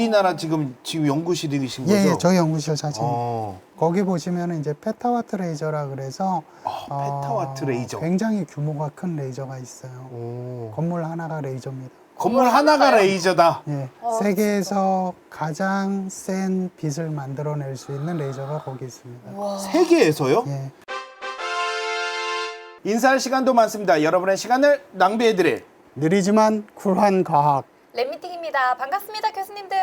우리나라 지금 연구실이신 거죠? 예, 저희 연구실 사진입니다. 거기 보시면 이제 페타와트 레이저라 그래서 페타와트 레이저. 굉장히 규모가 큰 레이저가 있어요. 건물 하나가 레이저입니다. 건물 하나가 레이저다. 예, 세계에서 가장 센 빛을 만들어낼 수 있는 레이저가 거기 있습니다. 세계에서요? 예. 인사할 시간도 많습니다. 여러분의 시간을 낭비해드릴 느리지만 쿨한 과학. 랩미팅입니다. 반갑습니다, 교수님들.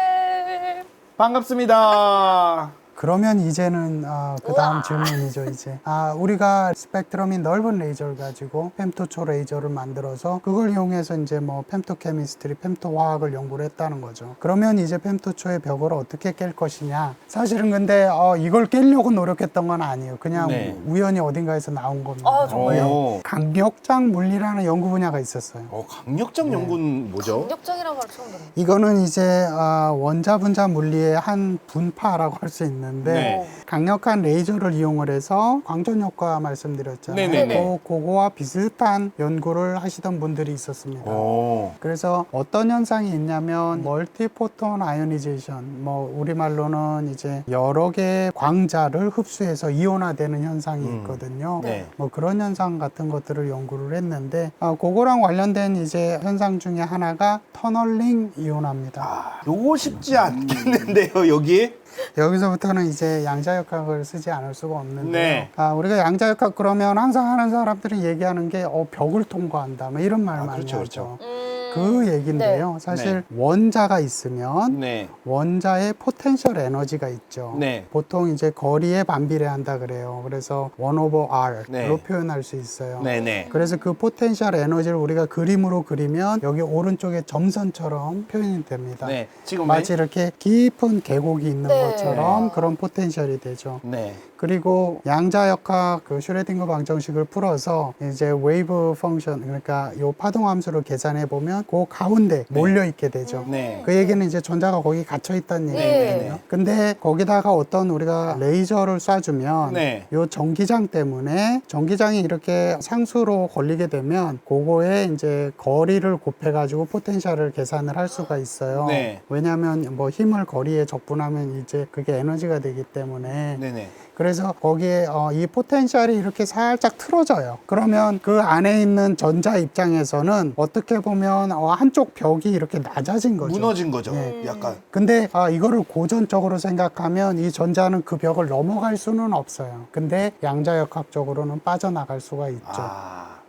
반갑습니다. 그러면 이제는 그 다음 질문이죠. 이제 우리가 스펙트럼이 넓은 레이저를 가지고 fem토초 레이저를 만들어서 그걸 이용해서 이제 뭐 fem토케미스트리, fem토화학을 연구를 했다는 거죠. 그러면 이제 fem토초의 벽을 어떻게 깰 것이냐. 사실은 근데 이걸 깨려고 노력했던 건 아니에요. 그냥 네. 우연히 어딘가에서 나온 겁니다. 아, 정말요? 오. 강력장 물리라는 연구 분야가 있었어요. 강력장 연구는 뭐죠? 강력장이라는 말 처음 듣는. 이거는 이제 원자 분자 물리의 한 분파라고 할 수 있는데 네. 강력한 레이저를 이용을 해서 광전 효과 말씀드렸잖아요. 네네네. 그거와 비슷한 연구를 하시던 분들이 있었습니다. 오. 그래서 어떤 현상이 있냐면 멀티포톤 아이오니제이션, 뭐 우리말로는 이제 여러 개의 광자를 흡수해서 이온화되는 현상이 있거든요. 네. 뭐 그런 현상 같은 것들을 연구를 했는데 그거랑 관련된 이제 현상 중에 하나가 터널링 이온화입니다. 요거 쉽지 않겠는데요, 여기? 여기서부터는 이제 양자역학을 쓰지 않을 수가 없는데 네. 우리가 양자역학 그러면 항상 하는 사람들이 얘기하는 게 벽을 통과한다 뭐 이런 말 많이 그렇죠, 하죠. 그렇죠. 그 얘기인데요. 사실 원자가 있으면 네. 원자의 포텐셜 에너지가 있죠. 네. 보통 이제 거리에 반비례한다 그래요. 그래서 1/r로 네. 표현할 수 있어요. 네네. 그래서 그 포텐셜 에너지를 우리가 그림으로 그리면 여기 오른쪽에 점선처럼 표현이 됩니다. 네. 지금 마치 이렇게 깊은 계곡이 있는 네. 것처럼 그런 포텐셜이 되죠. 네. 그리고 양자역학 그 슈레딩거 방정식을 풀어서 이제 웨이브 펑션, 그러니까 요 파동 함수를 계산해 보면 그 가운데 몰려 있게 되죠. 네. 그 얘기는 이제 전자가 거기 갇혀 있다는 얘기거든요. 근데 거기다가 어떤 우리가 레이저를 쏴주면 네. 요 전기장 때문에 전기장이 이렇게 상수로 걸리게 되면 그거에 이제 거리를 곱해 가지고 포텐셜을 계산을 할 수가 있어요. 네. 왜냐하면 뭐 힘을 거리에 적분하면 이제 그게 에너지가 되기 때문에 네네. 그래서 거기에 이 포텐셜이 이렇게 살짝 틀어져요. 그러면 그 안에 있는 전자 입장에서는 어떻게 보면 한쪽 벽이 이렇게 낮아진 거죠. 무너진 거죠. 네. 약간. 근데 이거를 고전적으로 생각하면 이 전자는 그 벽을 넘어갈 수는 없어요. 근데 양자역학적으로는 빠져나갈 수가 있죠.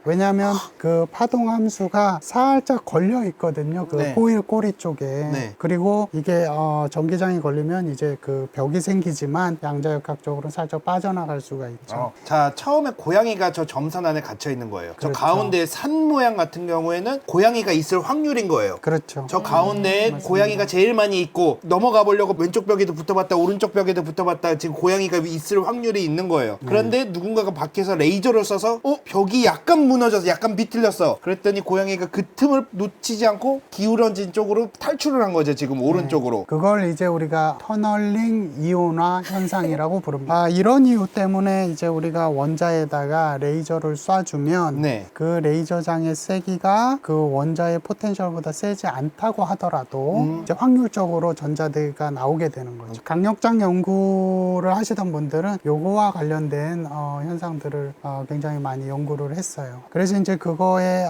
왜냐하면 그 파동 함수가 살짝 걸려 있거든요. 그 네. 코일 꼬리 쪽에. 네. 그리고 이게 전기장이 걸리면 이제 그 벽이 생기지만 양자역학적으로 살짝 빠져나갈 수가 있죠. 자, 처음에 고양이가 저 점선 안에 gat혀 있는 거예요. 저 그렇죠. 가운데 산 모양 같은 경우에는 고양이가 있을 확률인 거예요. 그렇죠. 저 가운데에 고양이가 제일 많이 있고 넘어가 보려고 왼쪽 벽에도 붙어봤다 오른쪽 벽에도 붙어봤다 지금 고양이가 있을 확률이 있는 거예요. 그런데 누군가가 밖에서 레이저를 써서 벽이 약간 무너져서 약간 비틀렸어. 그랬더니 고양이가 그 틈을 놓치지 않고 기울어진 쪽으로 탈출을 한 거죠. 지금 오른쪽으로. 그걸 이제 우리가 터널링 이온화 현상이라고 부릅니다. 이런 이유 때문에 이제 우리가 원자에다가 레이저를 쏴주면 네. 그 레이저장의 세기가 그 원자의 포텐셜보다 세지 않다고 하더라도 이제 확률적으로 전자대가 나오게 되는 거죠. 강력장 연구를 하시던 분들은 요거와 관련된 현상들을 굉장히 많이 연구를 했어요. 그래서 이제 그거에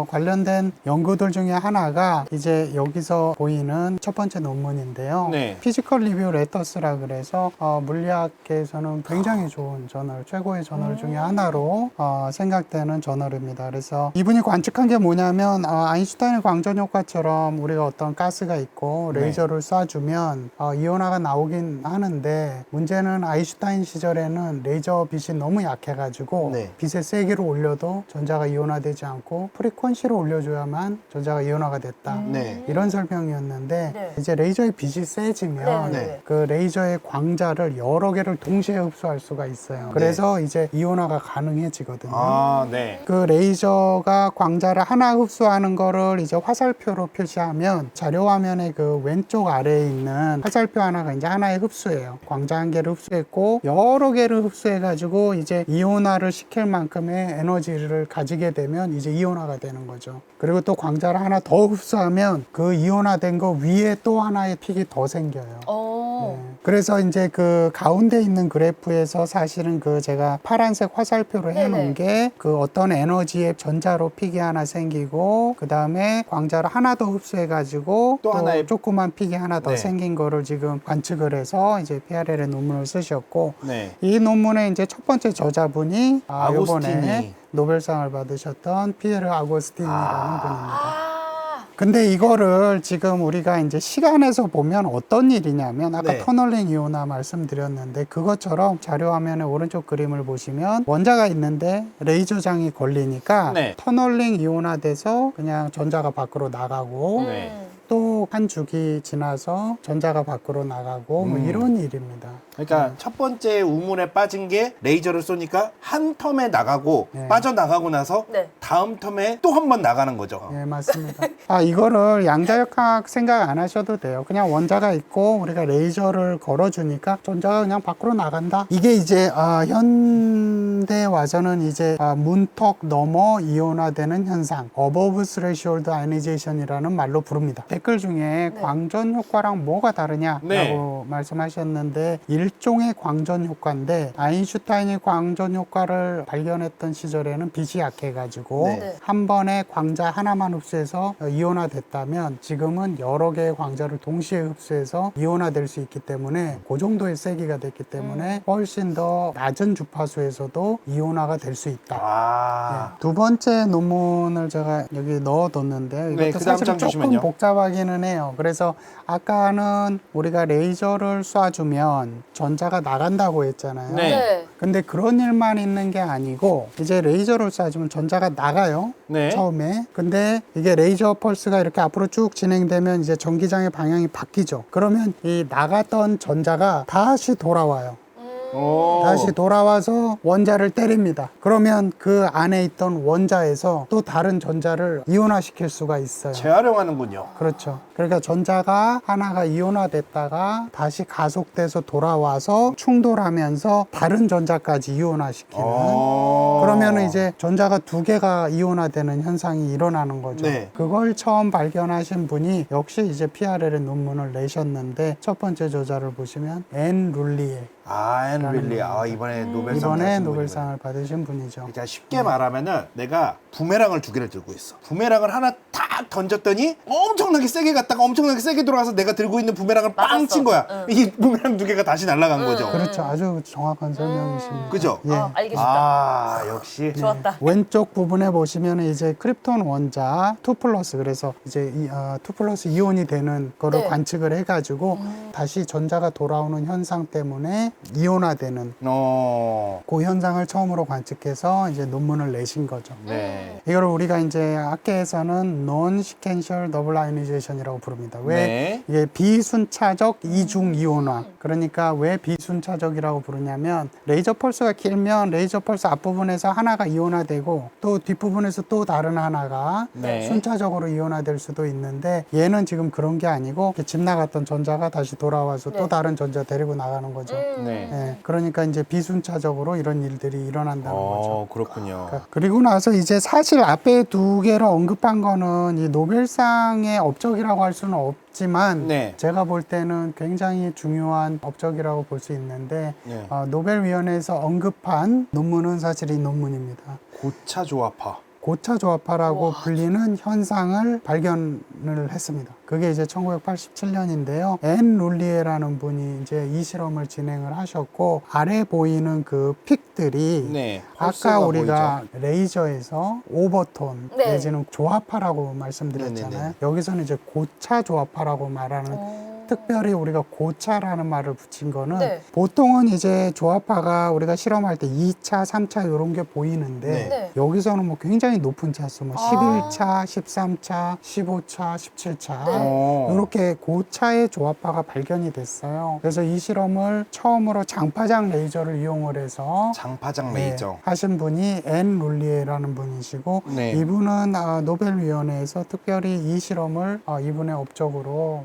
관련된 연구들 중에 하나가 이제 여기서 보이는 첫 번째 논문인데요. 네. 피지컬 리뷰 레터스라 그래서 물리학계에서는 굉장히 좋은 저널, 최고의 저널 중에 하나로 생각되는 저널입니다. 그래서 이분이 관측한 게 뭐냐면 아인슈타인의 광전 효과처럼 우리가 어떤 가스가 있고 레이저를 쏴주면 이온화가 나오긴 하는데 문제는 아인슈타인 시절에는 레이저 빛이 너무 약해가지고 네. 빛의 세기를 올려도 전자가 이온화되지 않고 프리퀀시를 올려줘야만 전자가 이온화가 됐다. 네. 이런 설명이었는데 네. 이제 레이저의 빛이 세지면 네. 그 레이저의 광자를 여러 개를 동시에 흡수할 수가 있어요. 그래서 이제 이온화가 가능해지거든요. 네. 그 레이저가 광자를 하나 흡수하는 거를 이제 화살표로 표시하면 자료 화면의 그 왼쪽 아래에 있는 화살표 하나가 이제 하나의 흡수예요. 광자 한 개를 흡수했고 여러 개를 흡수해 가지고 이제 이온화를 시킬 만큼의 에너지를 가지게 되면 이제 이온화가 되는 거죠. 그리고 또 광자를 하나 더 흡수하면 그 이온화된 거 위에 또 하나의 픽이 더 생겨요. 네. 그래서 이제 그 가운데 있는 그래프에서 사실은 그 제가 파란색 화살표로 해놓은 네네. 게 그 어떤 에너지의 전자로 픽이 하나 생기고 그 다음에 광자를 하나 더 흡수해가지고 또 하나의 조그만 픽이 하나 더 네. 생긴 거를 지금 관측을 해서 이제 PRL의 논문을 쓰셨고 네. 이 논문의 이제 첫 번째 저자분이 아고스티니. 이번에 노벨상을 받으셨던 피에르 아고스티니라는 분입니다. 아, 근데 이거를 지금 우리가 이제 시간에서 보면 어떤 일이냐면 아까 네. 터널링 이온화 말씀드렸는데 그것처럼 자료 화면의 오른쪽 그림을 보시면 원자가 있는데 레이저장이 걸리니까 네. 터널링 이온화 돼서 그냥 전자가 밖으로 나가고 네. 또 한 주기 지나서 전자가 밖으로 나가고 뭐 이런 일입니다. 그러니까 첫 번째 우물에 빠진 게 레이저를 쏘니까 한 텀에 나가고 네. 빠져나가고 나서 네. 다음 텀에 또 한 번 나가는 거죠. 예, 맞습니다. 이거를 양자역학 생각 안 하셔도 돼요. 그냥 원자가 있고 우리가 레이저를 걸어주니까 전자가 그냥 밖으로 나간다. 이게 이제 현대 와서는 이제 문턱 넘어 이온화되는 현상, above threshold ionization 이라는 말로 부릅니다. 댓글 중에 광전 효과랑 뭐가 다르냐라고 네. 말씀하셨는데 일종의 광전 효과인데 아인슈타인이 광전 효과를 발견했던 시절에는 빛이 약해가지고 네. 네. 한 번에 광자 하나만 흡수해서 이온화됐다면 지금은 여러 개의 광자를 동시에 흡수해서 이온화될 수 있기 때문에 그 정도의 세기가 됐기 때문에 훨씬 더 낮은 주파수에서도 이온화가 될 수 있다. 아. 두 번째 논문을 제가 여기 넣어뒀는데요. 이것도 네, 그 다음 사실 장 조금 주시면요. 복잡하기는 해요. 그래서 아까는 우리가 레이저를 쏴주면 전자가 나간다고 했잖아요. 네. 네. 근데 그런 일만 있는 게 아니고 이제 레이저를 쏴주면 전자가 나가요. 네. 처음에. 근데 이게 레이저 펄스가 이렇게 앞으로 쭉 진행되면 이제 전기장의 방향이 바뀌죠. 그러면 이 나갔던 전자가 다시 돌아와요. 오. 다시 돌아와서 원자를 때립니다. 그러면 그 안에 있던 원자에서 또 다른 전자를 이온화시킬 수가 있어요. 재활용하는군요. 그렇죠. 그러니까 전자가 하나가 이온화됐다가 다시 가속돼서 돌아와서 충돌하면서 다른 전자까지 이온화시키는. 그러면 이제 전자가 두 개가 이온화되는 현상이 일어나는 거죠. 네. 그걸 처음 발견하신 분이 역시 이제 PRL의 논문을 내셨는데 첫 번째 저자를 보시면 앤 룰리에 앤 윌리. 이번에 노벨상 이번에 받으신 노벨상을 받으신 분이죠. 그러니까 쉽게 말하면은 내가 부메랑을 두 개를 들고 있어. 부메랑을 하나 탁 던졌더니 엄청나게 세게 갔다가 엄청나게 세게 돌아와서 내가 들고 있는 부메랑을 빵 맞았어. 친 거야. 응. 이 부메랑 두 개가 다시 날아간 거죠. 그렇죠. 아주 정확한 설명이십니다. 그죠? 예. 알겠습니다. 역시. 좋았다. 왼쪽 부분에 보시면 이제 크립톤 원자 2+, 그래서 이제 2+ 이온이 되는 거를 네. 관측을 해가지고 다시 전자가 돌아오는 현상 때문에 이온화되는 그 현상을 처음으로 관측해서 이제 논문을 내신 거죠. 네. 이거를 우리가 이제 학계에서는 non-sequential double ionization이라고 부릅니다. 왜 네. 이게 비순차적 이중 이온화. 그러니까 왜 비순차적이라고 부르냐면 레이저 펄스가 길면 레이저 펄스 앞부분에서 하나가 이온화되고 또 뒷부분에서 또 다른 하나가 네. 순차적으로 이온화될 수도 있는데 얘는 지금 그런 게 아니고 이렇게 집 나갔던 전자가 다시 돌아와서 또 네. 다른 전자 데리고 나가는 거죠. 네. 예, 그러니까 이제 비순차적으로 이런 일들이 일어난다는 거죠. 그렇군요. 그리고 나서 이제 사실 앞에 두 개를 언급한 거는 이 노벨상의 업적이라고 할 수는 없지만 네. 제가 볼 때는 굉장히 중요한 업적이라고 볼 수 있는데 네. 노벨위원회에서 언급한 논문은 사실 이 논문입니다. 고차 조합화. 고차 조합화라고 우와. 불리는 현상을 발견을 했습니다. 그게 이제 1987년인데요. 앤 룰리에라는 분이 이제 이 실험을 진행을 하셨고 아래 보이는 그 픽들이 네. 아까 펄스가 우리가 레이저에서 오버톤 네. 내지는 조합화라고 말씀드렸잖아요. 네네네. 여기서는 이제 고차 조합화라고 말하는 특별히 우리가 고차라는 말을 붙인 거는 네. 보통은 이제 조합화가 우리가 실험할 때 2차, 3차 이런 게 보이는데 네. 네. 여기서는 뭐 굉장히 높은 차수, 뭐 아. 11차, 13차, 15차, 17차 네. 이렇게 고차의 조합화가 발견이 됐어요. 그래서 이 실험을 처음으로 장파장 레이저를 이용을 해서 장파장 네, 레이저. 하신 분이 앤 룰리에라는 분이시고 네. 이분은 노벨위원회에서 특별히 이 실험을 이분의 업적으로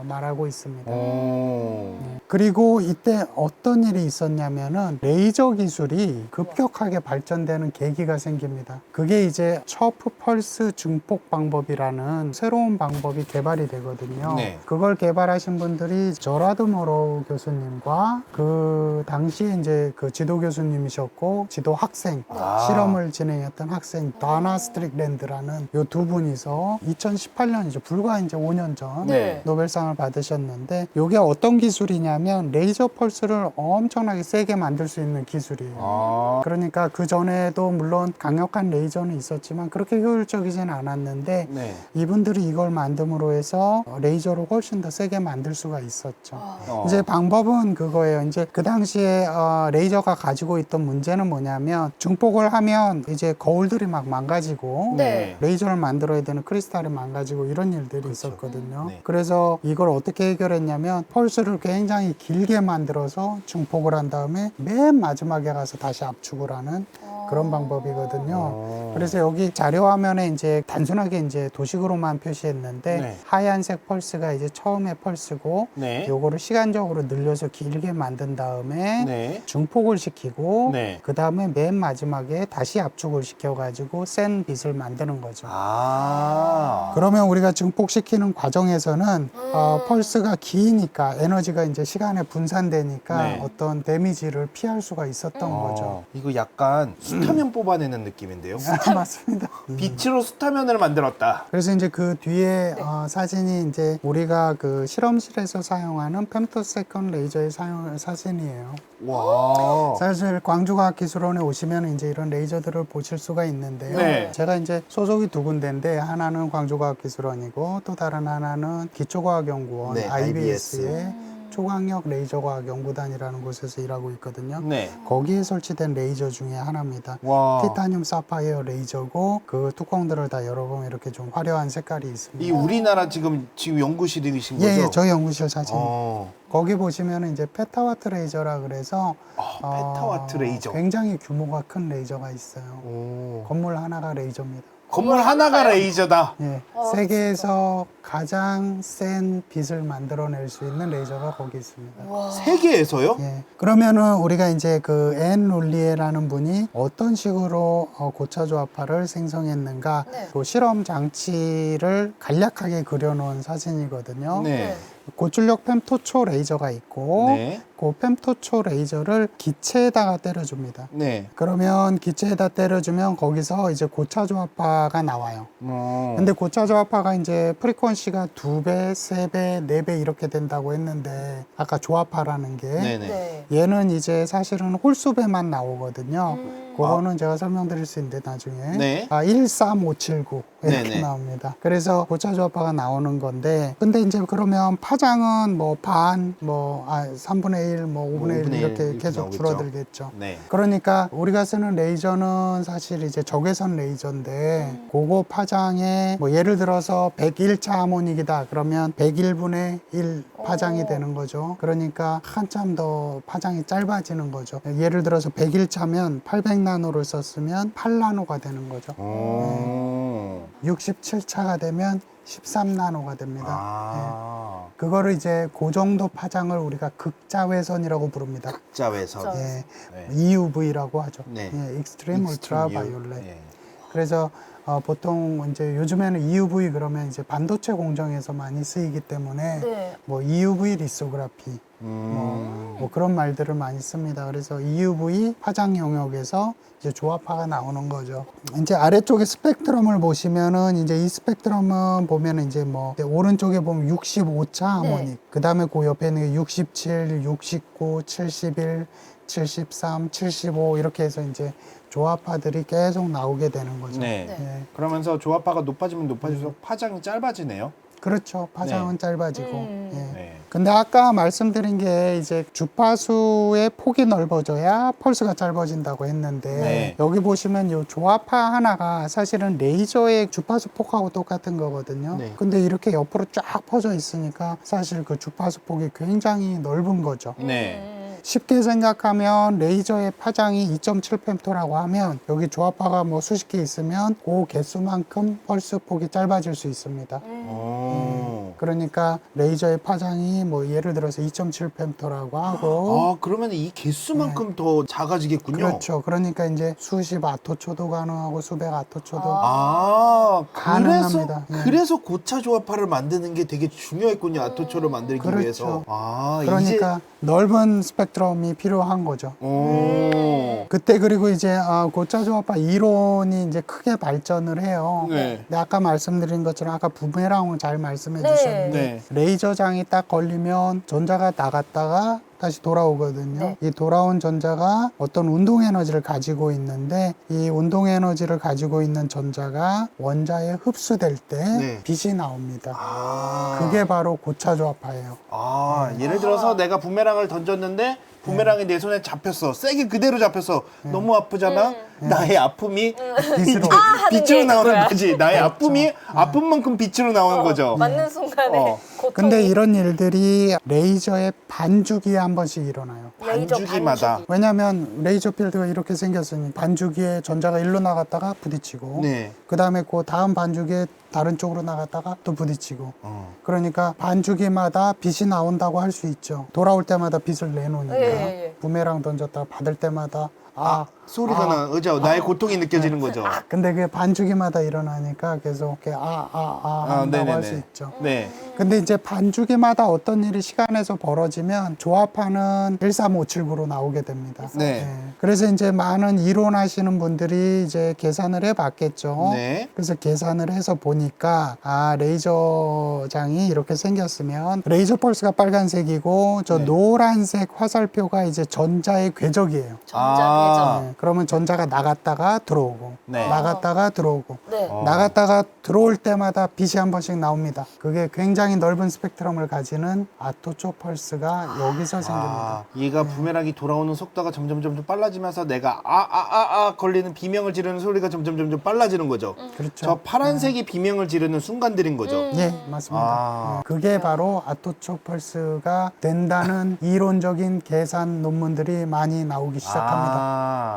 말하고 있습니다. 오. 그리고 이때 어떤 일이 있었냐면은 레이저 기술이 급격하게 발전되는 계기가 생깁니다. 그게 이제 첩 펄스 증폭 방법이라는 새로운 방법이 개발이 되거든요. 네. 그걸 개발하신 분들이 저라드 머로우 교수님과 그 당시에 이제 그 지도 교수님이셨고 지도 학생 실험을 진행했던 학생 다나 스트릭랜드라는 요 두 분이서 2018년이죠. 불과 이제 5년 전 네. 노벨상을 받으셨는데 이게 어떤 기술이냐면 레이저 펄스를 엄청나게 세게 만들 수 있는 기술이에요. 그러니까 그 전에도 물론 강력한 레이저는 있었지만 그렇게 효율적이진 않았는데 네. 이분들이 이걸 만듦으로 해서 레이저를 훨씬 더 세게 만들 수가 있었죠. 어. 이제 방법은 그거예요. 이제 그 당시에 레이저가 가지고 있던 문제는 뭐냐면 증폭을 하면 이제 거울들이 막 망가지고 네. 레이저를 만들어야 되는 크리스탈이 망가지고 이런 일들이 있었거든요. 네. 그래서 이걸 어떻게 해결했냐면 펄스를 굉장히 길게 만들어서 증폭을 한 다음에 맨 마지막에 가서 다시 압축을 하는 그런 방법이거든요. 그래서 여기 자료 화면에 이제 단순하게 이제 도식으로만 표시했는데 네. 하얀색 펄스가 이제 처음에 펄스고 네. 요거를 시간적으로 늘려서 길게 만든 다음에 네. 증폭을 시키고 네. 그 다음에 맨 마지막에 다시 압축을 시켜가지고 센 빛을 만드는 거죠. 그러면 우리가 증폭시키는 과정에서는 펄스가 기니까 에너지가 이제 시간에 분산되니까 네. 어떤 데미지를 피할 수가 있었던 거죠. 이거 약간 수타면 뽑아내는 느낌인데요. 맞습니다. 빛으로 수타면을 만들었다. 그래서 이제 그 뒤에 사진이 이제 우리가 그 실험실에서 사용하는 femtosecond 레이저의 사진이에요. 와. 사실 광주과학기술원에 오시면 이제 이런 레이저들을 보실 수가 있는데요. 네. 제가 이제 소속이 두 군데인데 하나는 광주과학기술원이고 또 다른 하나는 기초과학연구원 네, IBS의 초강력 레이저과학연구단이라는 곳에서 일하고 있거든요. 네. 거기에 설치된 레이저 중에 하나입니다. 와. 티타늄 사파이어 레이저고 그 뚜껑들을 다 열어보면 이렇게 좀 화려한 색깔이 있습니다. 이 우리나라 지금 연구실이신 거죠? 예, 저희 연구실 사진. 어. 거기 보시면 이제 페타와트 레이저라 그래서 페타와트 레이저. 굉장히 규모가 큰 레이저가 있어요. 오. 건물 하나가 레이저입니다. 건물 하나가 레이저다. 예, 세계에서 가장 센 빛을 만들어낼 수 있는 레이저가 거기 있습니다. 세계에서요? 예, 그러면은 우리가 이제 그 앤 룰리에라는 분이 어떤 식으로 고차 조합파를 생성했는가 네. 그 실험 장치를 간략하게 그려놓은 사진이거든요. 네. 고출력 fem토초 레이저가 있고 네. 그 fem토초 레이저를 기체에다가 때려줍니다. 네. 그러면 기체에다 때려주면 거기서 이제 고차 조합파가 나와요. 근데 고차 조합파가 이제 프리퀀시가 2배, 3배, 4배 이렇게 된다고 했는데 아까 조합파라는 게 네네. 네. 얘는 이제 사실은 홀수배만 나오거든요. 그거는 제가 설명드릴 수 있는데 나중에 네. 13579 이렇게 네네. 나옵니다. 그래서 고차 조합파가 나오는 건데 근데 이제 그러면 파장은 뭐 반, 3분의 1, 5분의 1 이렇게 이렇게 계속 나오겠죠. 줄어들겠죠. 네. 그러니까 우리가 쓰는 레이저는 사실 이제 적외선 레이저인데 그거 파장에 뭐 예를 들어서 101차 하모닉이다 그러면 101분의 1 파장이 되는 거죠. 그러니까 한참 더 파장이 짧아지는 거죠. 예를 들어서 101차면 800나노를 썼으면 8나노가 되는 거죠. 67차가 되면 13나노가 됩니다. 그거를 이제 그 정도 파장을 우리가 극자외선이라고 부릅니다. 극자외선. 예, 네. EUV라고 하죠. 네. 예, Extreme Ultraviolet. 네. 그래서 보통 이제 요즘에는 EUV 그러면 이제 반도체 공정에서 많이 쓰이기 때문에 네. 뭐 EUV 리소그라피 뭐 그런 말들을 많이 씁니다. 그래서 EUV 파장 영역에서 이제 조합파가 나오는 거죠. 이제 아래쪽에 스펙트럼을 보시면은 이제 이 스펙트럼은 보면은 이제 뭐 오른쪽에 보면 65차 하모닉, 네. 그 다음에 그 옆에 있는 게 67, 69, 71, 73, 75 이렇게 해서 이제 조합파들이 계속 나오게 되는 거죠. 네. 예. 그러면서 조합파가 높아지면 높아질수록 파장이 짧아지네요. 그렇죠. 파장은 짧아지고. 예. 네. 근데 아까 말씀드린 게 이제 주파수의 폭이 넓어져야 펄스가 짧아진다고 했는데 네. 여기 보시면 이 조합파 하나가 사실은 레이저의 주파수 폭하고 똑같은 거거든요. 네. 근데 이렇게 옆으로 쫙 퍼져 있으니까 사실 그 주파수 폭이 굉장히 넓은 거죠. 네. 쉽게 생각하면 레이저의 파장이 2.7펨토라고 하면 여기 조합파가 뭐 수십 개 있으면 그 개수만큼 펄스 폭이 짧아질 수 있습니다. 그러니까 레이저의 파장이 뭐 예를 들어서 2.7펜토라고 하고 아, 그러면 이 개수만큼 더 작아지겠군요. 그렇죠. 그러니까 이제 수십 아토초도 가능하고 수백 아토초도 아, 가능합니다. 예. 그래서 고차 조합파를 만드는 게 되게 중요했군요. 아토초를 만들기 그렇죠. 위해서. 아, 그러니까 넓은 스펙트럼이 필요한 거죠. 오. 그때 그리고 이제 고차 조합파 이론이 이제 크게 발전을 해요. 네. 근데 아까 말씀드린 것처럼 아까 부메랑을 잘 말씀해 네. 주셨는데 네. 레이저장이 딱 걸리면 전자가 나갔다가 다시 돌아오거든요. 네. 이 돌아온 전자가 어떤 운동 에너지를 가지고 있는데 이 운동 에너지를 가지고 있는 전자가 원자에 흡수될 때 네. 빛이 나옵니다. 아. 그게 바로 고차 조합파예요. 아, 예를 들어서 내가 부메랑을 던졌는데 부메랑이 내 손에 잡혔어. 세게 그대로 잡혔어. 너무 아프잖아. 나의 아픔이 빛으로 하는 빛으로 게 나오는 그거야. 거지. 나의 아픔이 아픈 만큼 빛으로 나오는 거죠. 맞는 순간에 어. 고통이. 근데 이런 일들이 레이저의 반주기에 한 번씩 일어나요. 레이저 반주기마다. 반주기. 왜냐하면 레이저 필드가 이렇게 생겼으니 반주기에 전자가 일로 나갔다가 부딪히고 네. 그 다음에 그 다음 반주기에 다른 쪽으로 나갔다가 또 부딪히고 어. 그러니까 반주기마다 빛이 나온다고 할 수 있죠. 돌아올 때마다 빛을 내놓으니까 예. 부메랑 던졌다가 받을 때마다 소리가 나. 그죠? 나의 고통이 느껴지는 거죠. 근데 그게 반주기마다 일어나니까 계속 이렇게 한다고 네네네. 할 수 있죠. 네. 근데 이제 반주기마다 어떤 일이 시간에서 벌어지면 조합하는 13579로 나오게 됩니다. 네. 그래서 이제 많은 이론하시는 분들이 이제 계산을 해봤겠죠. 네. 그래서 계산을 해서 보니까 레이저장이 이렇게 생겼으면 레이저 펄스가 빨간색이고 저 네. 노란색 화살표가 이제 전자의 궤적이에요. 전자 아. 네, 그러면 전자가 나갔다가 들어오고 네. 나갔다가 들어오고 네. 나갔다가 들어올 때마다 빛이 한 번씩 나옵니다. 그게 굉장히 넓은 스펙트럼을 가지는 아토초 펄스가 여기서 생깁니다. 얘가 부메랑이 돌아오는 속도가 점점 빨라지면서 내가 걸리는 비명을 지르는 소리가 점점 빨라지는 거죠. 그렇죠. 저 파란색이 비명을 지르는 순간들인 거죠. 예, 맞습니다. 아. 그게 바로 아토초 펄스가 된다는 이론적인 계산 논문들이 많이 나오기 시작합니다.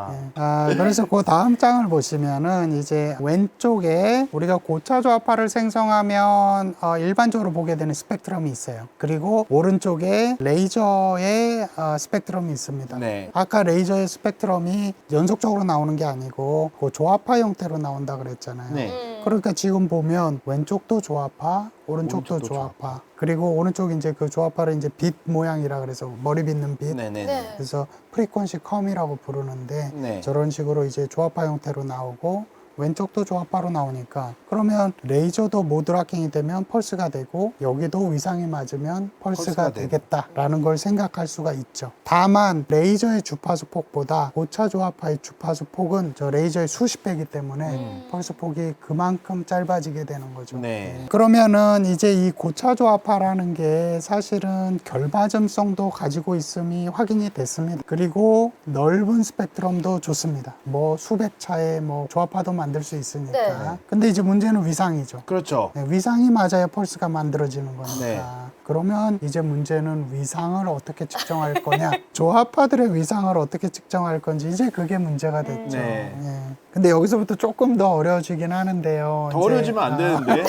그래서 그 다음 장을 보시면은 이제 왼쪽에 우리가 고차 조합파를 생성하면 일반적으로 보게 되는 스펙트럼이 있어요. 그리고 오른쪽에 레이저의 스펙트럼이 있습니다. 네. 아까 레이저의 스펙트럼이 연속적으로 나오는 게 아니고 그 조합파 형태로 나온다 그랬잖아요. 네. 그러니까 지금 보면 왼쪽도 조합파, 오른쪽도 오른쪽도 조합파. 그리고 오른쪽 이제 그 조합파를 이제 빛 모양이라 그래서 머리 빗는 빛. 네네. 네. 그래서 프리퀀시 컴이라고 부르는데 네. 저런 식으로 이제 조합파 형태로 나오고 왼쪽도 조합파로 나오니까 그러면 레이저도 모드락킹이 되면 펄스가 되고 여기도 위상이 맞으면 펄스가 펄스가 되겠다라는 걸 생각할 수가 있죠. 다만 레이저의 주파수 폭보다 고차 조합파의 주파수 폭은 저 레이저의 수십 배이기 때문에 펄스 폭이 그만큼 짧아지게 되는 거죠. 네. 그러면은 이제 이 고차 조합파라는 게 사실은 결맞음성도 가지고 있음이 확인이 됐습니다. 그리고 넓은 스펙트럼도 좋습니다. 뭐 수백 차의 뭐 조합파도 만들 수 있으니까. 네. 근데 이제 문제는 위상이죠. 그렇죠. 네, 위상이 맞아야 펄스가 만들어지는 거니까. 네. 그러면 이제 문제는 위상을 어떻게 측정할 거냐. 조합파들의 위상을 어떻게 측정할 건지 이제 그게 문제가 됐죠. 네. 예. 근데 여기서부터 조금 더 어려워지긴 하는데요. 더 이제, 어려워지면 안 되는데.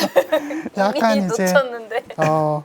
약간 이미 이제 놓쳤는데.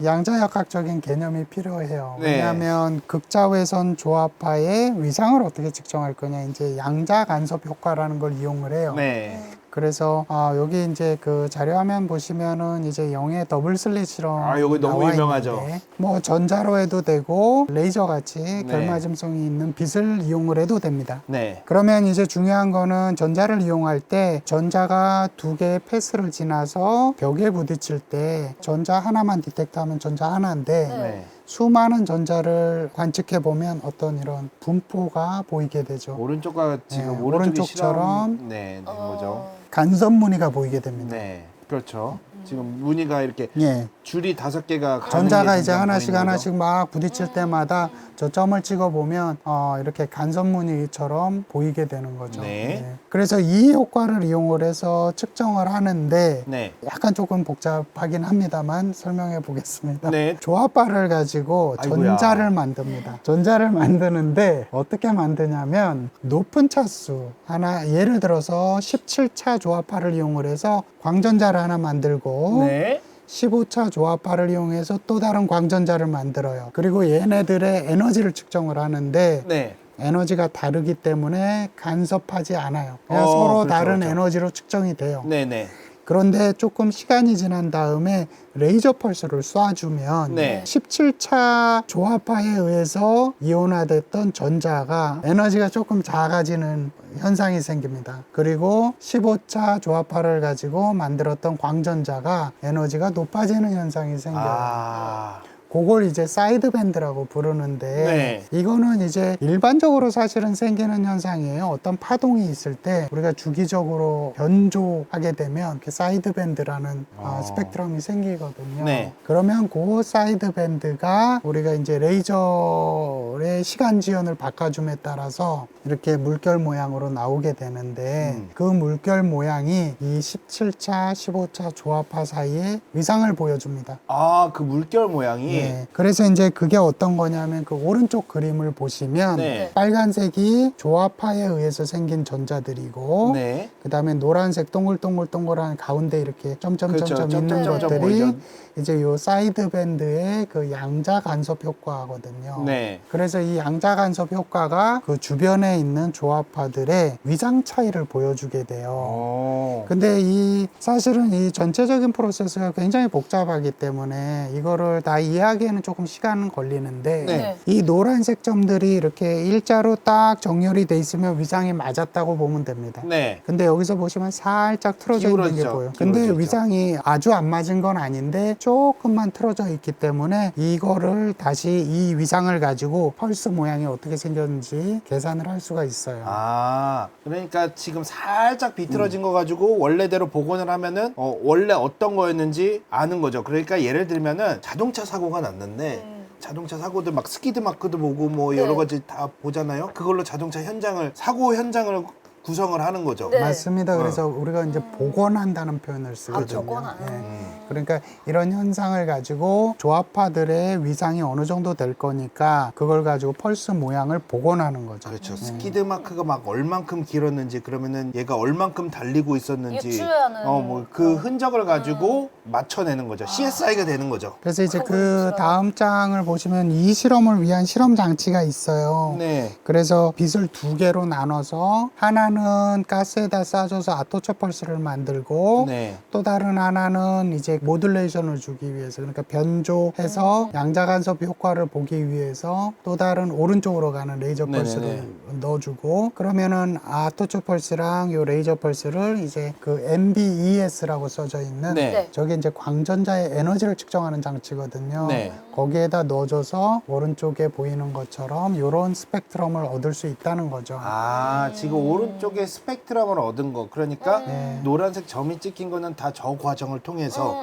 양자역학적인 개념이 필요해요. 네. 왜냐하면 극자외선 조합파의 위상을 어떻게 측정할 거냐. 이제 양자 간섭 효과라는 걸 이용을 해요. 네. 그래서 여기 이제 그 자료 화면 보시면은 이제 0의 더블 슬릿처럼 요거 너무 나와 유명하죠. 있는데 뭐 전자로 해도 되고 레이저 같이 네. 결맞음성이 있는 빛을 이용을 해도 됩니다. 네. 그러면 이제 중요한 거는 전자를 이용할 때 전자가 두 개의 패스를 지나서 벽에 부딪힐 때 전자 하나만 디텍트하면 전자 하나인데 네. 수많은 전자를 관측해 보면 어떤 이런 분포가 보이게 되죠. 오른쪽과 지금 네, 오른쪽이 오른쪽처럼 네, 뭐죠? 간섭 무늬가 보이게 됩니다. 네. 그렇죠. 지금 무늬가 이렇게 예. 줄이 5개가 가는 전자가 게 이제 점점 하나씩 보이는 하나씩 거죠? 막 부딪힐 때마다 저 점을 찍어 보면 이렇게 간섭 무늬처럼 보이게 되는 거죠. 네. 예. 그래서 이 효과를 이용을 해서 측정을 하는데 네. 약간 조금 복잡하긴 합니다만 설명해 보겠습니다. 네. 조합바를 가지고 아이고야. 전자를 만듭니다. 전자를 만드는데 어떻게 만드냐면 높은 차수 하나 예를 들어서 17차 조합파를 이용을 해서 광전자를 하나 만들고 네. 15차 조합파를 이용해서 또 다른 광전자를 만들어요. 그리고 얘네들의 에너지를 측정을 하는데 네. 에너지가 다르기 때문에 간섭하지 않아요. 그냥 서로 그렇죠, 다른 그렇죠. 에너지로 측정이 돼요. 네네. 그런데 조금 시간이 지난 다음에 레이저 펄스를 쏴주면 네. 17차 조합파에 의해서 이온화됐던 전자가 에너지가 조금 작아지는 현상이 생깁니다. 그리고 15차 조합파를 가지고 만들었던 광전자가 에너지가 높아지는 현상이 생겨요. 아. 그걸 이제 사이드 밴드라고 부르는데 네. 이거는 이제 일반적으로 사실은 생기는 현상이에요. 어떤 파동이 있을 때 우리가 주기적으로 변조하게 되면 이렇게 사이드 밴드라는 스펙트럼이 생기거든요. 네. 그러면 그 사이드 밴드가 우리가 이제 레이저의 시간 지연을 바꿔줌에 따라서 이렇게 물결 모양으로 나오게 되는데 그 물결 모양이 이 17차, 15차 조합파 사이에 위상을 보여줍니다. 아, 그 물결 모양이. 네. 그래서 이제 그게 어떤 거냐면 그 오른쪽 그림을 보시면 네. 빨간색이 조합파에 의해서 생긴 전자들이고 네. 그 다음에 노란색 동글동글동글한 가운데 이렇게 점점점점 그렇죠. 있는 점점점 것들이 보이죠. 이제 요 사이드 밴드의 그 양자 간섭 효과거든요. 네. 그래서 이 양자 간섭 효과가 그 주변에 있는 조합파들의 위상 차이를 보여주게 돼요. 오. 근데 이 사실은 이 전체적인 프로세스가 굉장히 복잡하기 때문에 이거를 다 이해하기에는 조금 시간은 걸리는데 네. 이 노란색 점들이 이렇게 일자로 딱 정렬이 돼 있으면 위상이 맞았다고 보면 됩니다. 네. 근데 여기서 보시면 살짝 틀어져 있는 게 기울어지죠. 보여요. 근데 기울어지죠. 위상이 아주 안 맞은 건 아닌데 조금만 틀어져 있기 때문에 이거를 다시 이 위상을 가지고 펄스 모양이 어떻게 생겼는지 계산을 할 수가 있어요. 아, 그러니까 지금 살짝 비틀어진 거 가지고 원래대로 복원을 하면은 원래 어떤 거였는지 아는 거죠. 그러니까 예를 들면은 자동차 사고가 났는데 자동차 사고들 막 스키드 마크도 보고 뭐 여러 네. 가지 다 보잖아요. 그걸로 자동차 현장을 사고 현장을 구성을 하는 거죠. 네. 맞습니다. 그래서 우리가 이제 복원한다는 표현을 쓰거든요. 복원하는. 그러니까 이런 현상을 가지고 조합파들의 위상이 어느 정도 될 거니까 그걸 가지고 펄스 모양을 복원하는 거죠. 그렇죠. 스키드 마크가 막 얼만큼 길었는지 그러면은 얘가 얼만큼 달리고 있었는지 유추하는 뭐 그 흔적을 가지고 맞춰내는 거죠. CSI가 되는 거죠. 그래서 이제 그 다음 장을 보시면 이 실험을 위한 실험 장치가 있어요. 네. 그래서 빛을 두 개로 나눠서 하나는 가스에다 쏴줘서 아토처 펄스를 만들고 네. 또 다른 하나는 이제 모듈레이션을 주기 위해서 그러니까 변조해서 양자 간섭 효과를 보기 위해서 또 다른 오른쪽으로 가는 레이저 펄스를 네네네. 넣어주고 그러면은 아토처 펄스랑 요 레이저 펄스를 이제 그 MBES라고 써져 있는 네. 네. 저게 이제 광전자의 에너지를 측정하는 장치거든요. 네. 거기에다 넣어줘서 오른쪽에 보이는 것처럼 이런 스펙트럼을 얻을 수 있다는 거죠. 아, 지금 오른쪽에 스펙트럼을 얻은 거. 그러니까 네. 노란색 점이 찍힌 거는 다 저 과정을 통해서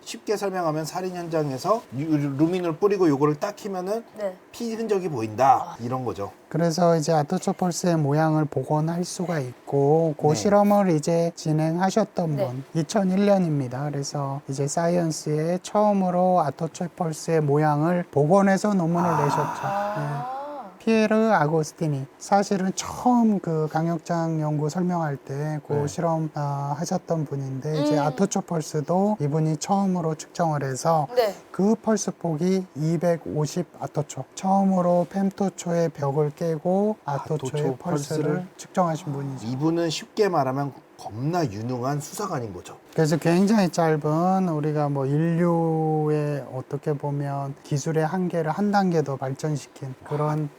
쉽게 설명하면 살인 현장에서 루미놀 뿌리고 요거를 딱 키면은 네. 피 흔적이 보인다. 이런 거죠. 그래서 이제 아토처 펄스의 모양을 복원할 수가 있고 그 네. 실험을 이제 진행하셨던 네. 분 2001년입니다. 그래서 이제 사이언스에 처음으로 아토처 펄스의 모양을 복원해서 논문을 내셨죠. 네. 피에르 아고스티니 사실은 처음 그 강력장 연구 설명할 때 그 네. 실험 하셨던 분인데 이제 아토처 펄스도 이분이 처음으로 측정을 해서 네. 그 펄스 폭이 250 아토초. 처음으로 fem토초의 벽을 깨고 아토초의 아토초 펄스를 펄스를 측정하신 분이죠. 이분은 쉽게 말하면 겁나 유능한 수사관인 거죠. 그래서 굉장히 짧은 우리가 뭐 인류의 어떻게 보면 기술의 한계를 한 단계 더 발전시킨 그런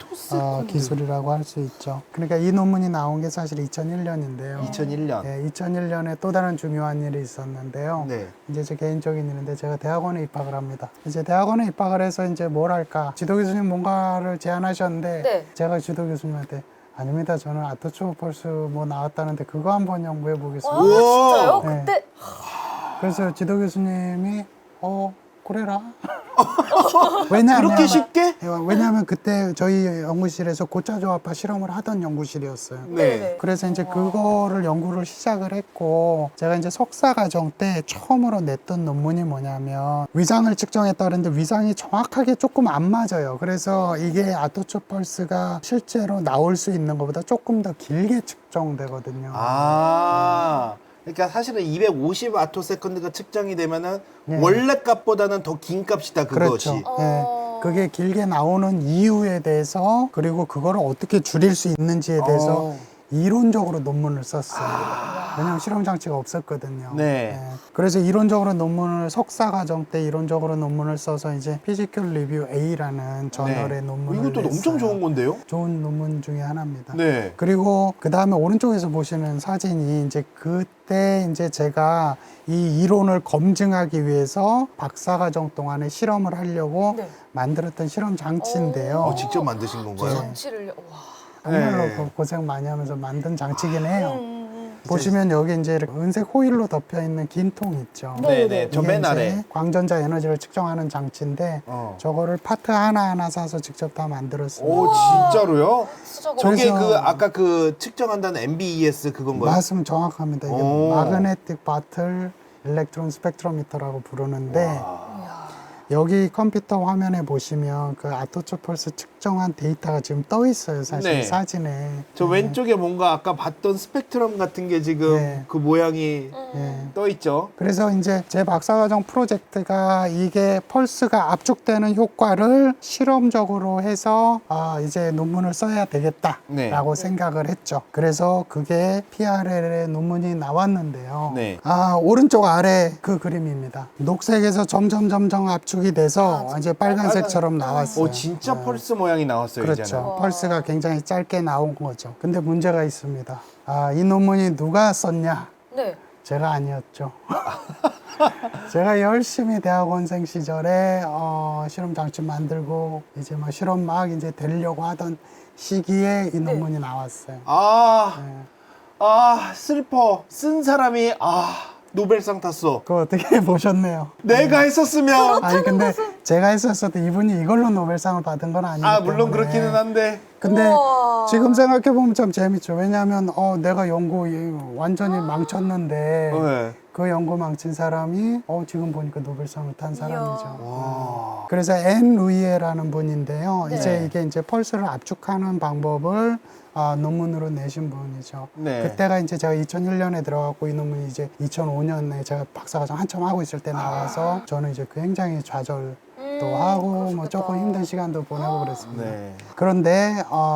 기술이라고 할 수 있죠. 그러니까 이 논문이 나온 게 사실 2001년인데요. 2001년. 네, 2001년에 또 다른 중요한 일이 있었는데요. 네. 이제 제 개인적인 일인데 제가 대학원에 입학을 합니다. 이제 대학원에 입학을 해서 이제 뭘 할까? 지도 교수님 뭔가를 제안하셨는데 네. 제가 지도 교수님한테 아닙니다. 저는 아토초 펄스 뭐 나왔다는데 그거 한번 연구해 보겠습니다. 와, 진짜요? 네. 그때 그래서 지도 교수님이 그래라. 왜냐하면 그렇게 쉽게? 왜냐하면 그때 저희 연구실에서 고차조합파 실험을 하던 연구실이었어요. 네네. 그래서 이제 그거를 연구를 시작을 했고 제가 이제 석사 과정 때 처음으로 냈던 논문이 뭐냐면 위상을 측정했다 그랬는데 위상이 정확하게 조금 안 맞아요. 그래서 이게 아토초 펄스가 실제로 나올 수 있는 것보다 조금 더 길게 측정되거든요. 아, 그러니까 사실은 250 아토세컨드가 측정이 되면은 네. 원래 값보다는 더 긴 값이다 그것이. 그렇죠. 어. 예. 그게 길게 나오는 이유에 대해서 그리고 그거를 어떻게 줄일 수 있는지에 대해서 어. 이론적으로 논문을 썼어요. 왜냐하면 실험 장치가 없었거든요. 네. 예. 그래서 이론적으로 논문을 석사 과정 때 이론적으로 논문을 써서 이제 피지컬 리뷰 A라는 저널의 논문을 네. 이것도 엄청 냈어요. 좋은 건데요? 좋은 논문 중에 하나입니다. 네. 그리고 그 다음에 오른쪽에서 보시는 사진이 이제 그때 이제 제가 이 이론을 검증하기 위해서 박사과정 동안에 실험을 하려고 네. 만들었던 실험 장치인데요. 직접 만드신 건가요? 장치를 와. 정말로 네. 고생 많이 하면서 만든 장치긴 해요. 음. 보시면 여기 이제 이렇게 은색 호일로 덮여 있는 긴 통 있죠. 네네. 저 이게 맨 이제 아래. 광전자 에너지를 측정하는 장치인데 저거를 파트 하나하나 사서 직접 다 만들었습니다. 오 진짜로요? 수저가 저게 그래서- 그 아까 그 측정한다는 MBES 그건가요? 말씀 정확합니다. 이게 오. 마그네틱 바틀 일렉트론 스펙트로미터라고 부르는데 이야. 여기 컴퓨터 화면에 보시면 그 아토초 펄스 측정한 데이터가 지금 떠 있어요. 사실 네. 사진에. 저 왼쪽에 뭔가 아까 봤던 스펙트럼 같은 게 지금 네. 그 모양이 예. 떠 있죠. 그래서 이제 제 박사과정 프로젝트가 이게 펄스가 압축되는 효과를 실험적으로 해서 이제 논문을 써야 되겠다라고 네. 생각을 했죠. 그래서 그게 PRL의 논문이 나왔는데요. 네. 오른쪽 아래 그 그림입니다. 녹색에서 점점 압축이 돼서 이제 빨간색처럼 나왔어요. 오 진짜 펄스 모양이 나왔어요 그렇죠. 이제는. 펄스가 굉장히 짧게 나온 거죠. 근데 문제가 있습니다. 이 논문이 누가 썼냐? 네. 제가 아니었죠. 제가 열심히 대학원생 시절에 실험 장치 만들고 이제 막 실험 막 이제 되려고 하던 시기에 이 논문이 나왔어요. 슬퍼. 쓴 사람이 노벨상 탔어. 그거 어떻게 보셨네요? 내가 했었으면. 아니 근데 제가 했었어도 이분이 이걸로 노벨상을 받은 건 아니기 때문에. 물론 그렇기는 한데. 근데 우와. 지금 생각해 보면 참 재밌죠. 왜냐하면 내가 연구 완전히 망쳤는데 네. 그 연구 망친 사람이 지금 보니까 노벨상을 탄 사람이죠. 와. 그래서 앤 루이에라는 분인데요. 네. 이제 이게 이제 펄스를 압축하는 방법을 논문으로 내신 분이죠. 네. 그때가 이제 제가 2001년에 들어갔고 이 논문이 이제 2005년에 제가 박사과정 한참 하고 있을 때 나와서 저는 이제 굉장히 좌절도 하고 뭐 그러시겠다. 조금 힘든 시간도 보내고 그랬습니다. 네. 그런데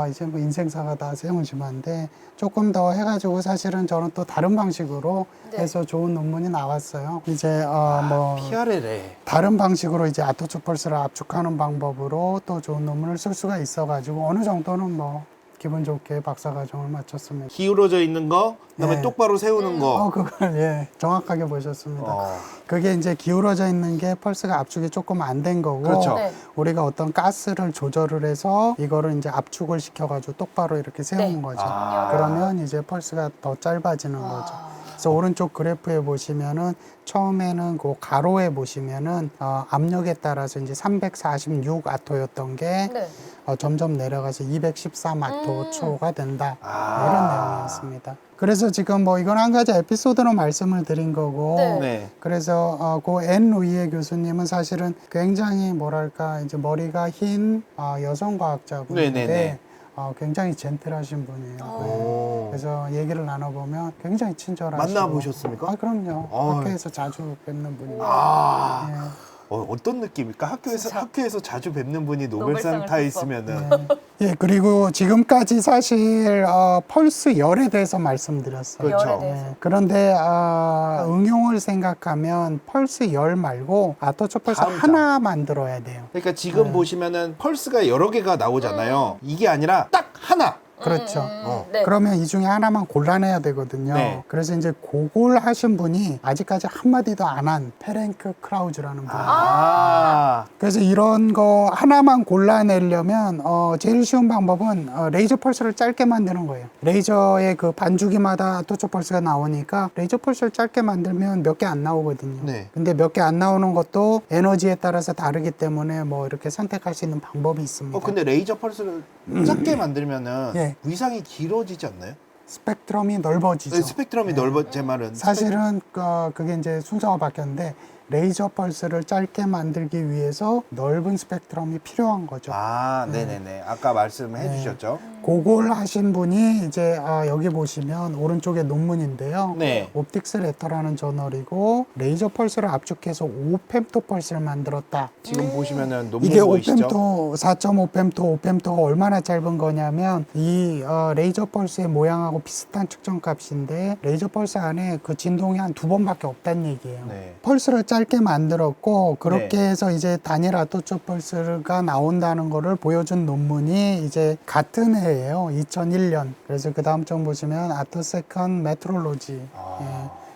이제 뭐 인생사가 다 세훈심한데 조금 더 해가지고 사실은 저는 또 다른 방식으로 네. 해서 좋은 논문이 나왔어요. 이제 뭐 PRL에. 다른 방식으로 이제 아토초 펄스를 압축하는 방법으로 또 좋은 논문을 쓸 수가 있어가지고 어느 정도는 뭐 기분 좋게 박사과정을 마쳤습니다. 기울어져 있는 거, 그다음에 네. 똑바로 세우는 거. 그걸 정확하게 보셨습니다. 어. 그게 이제 기울어져 있는 게 펄스가 압축이 조금 안 된 거고 그렇죠. 네. 우리가 어떤 가스를 조절을 해서 이거를 이제 압축을 시켜가지고 똑바로 이렇게 세우는 네. 거죠. 아. 그러면 이제 펄스가 더 짧아지는 거죠. 그래서 오른쪽 그래프에 보시면은 처음에는 그 가로에 보시면은 압력에 따라서 이제 346 아토였던 게 네. 점점 내려가서 213 아토초가 된다. 아. 이런 내용이었습니다. 그래서 지금 뭐 이건 한 가지 에피소드로 말씀을 드린 거고 네. 네. 그래서 그 앤 루이에 교수님은 사실은 굉장히 뭐랄까 이제 머리가 흰 여성 과학자분인데 네네네. 굉장히 젠틀하신 분이에요. 오. 그래서 얘기를 나눠보면 굉장히 친절하시고 만나보셨습니까? 그럼요. 아. 학교에서 자주 뵙는 분입니다. 예. 어떤 느낌일까? 학교에서 자주 뵙는 분이 노벨상 노벨상을 타 탔어. 있으면은. 예, 그리고 지금까지 사실 펄스 열에 대해서 말씀드렸어요. 그렇죠. 열에 대해서. 그런데 응용을 생각하면 펄스 열 말고 아토초 펄스 다음 하나 만들어야 돼요. 그러니까 지금 보시면은 펄스가 여러 개가 나오잖아요. 이게 아니라 딱 하나. 그렇죠. 네. 그러면 이 중에 하나만 골라내야 되거든요. 네. 그래서 이제 그걸 하신 분이 아직까지 한마디도 안 한 페렌크 크라우즈라는 분이에요. 그래서 이런 거 하나만 골라내려면 제일 쉬운 방법은 레이저 펄스를 짧게 만드는 거예요. 레이저의 그 반주기마다 아토초 펄스가 나오니까 레이저 펄스를 짧게 만들면 몇 개 안 나오거든요. 네. 근데 몇 개 안 나오는 것도 에너지에 따라서 다르기 때문에 뭐 이렇게 선택할 수 있는 방법이 있습니다. 근데 레이저 펄스를 작게 만들면은 예. 위상이 길어지지 않나요? 스펙트럼이 넓어지죠. 네, 스펙트럼이 넓어 제 말은. 사실은 그게 이제 순서가 바뀌었는데 레이저 펄스를 짧게 만들기 위해서 넓은 스펙트럼이 필요한 거죠. 아, 네네네. 아까 말씀해 주셨죠. 그걸 하신 분이 이제 여기 보시면 오른쪽에 논문인데요. 네. 옵틱스 레터라는 저널이고 레이저 펄스를 압축해서 5펨토 펄스를 만들었다. 지금 보시면은 논문 이게 보이시죠? 5펨토, 4.5펨토, 5펨토가 얼마나 짧은 거냐면 이 레이저 펄스의 모양하고 비슷한 측정 값인데 레이저 펄스 안에 그 진동이 한 2번밖에 없다는 얘기예요. 네. 펄스를 짧게 만들었고 그렇게 네. 해서 이제 단일 아토초 펄스가 나온다는 거를 보여준 논문이 이제 같은 해예요. 2001년. 그래서 그 다음 점 보시면 아토세컨 메트롤로지.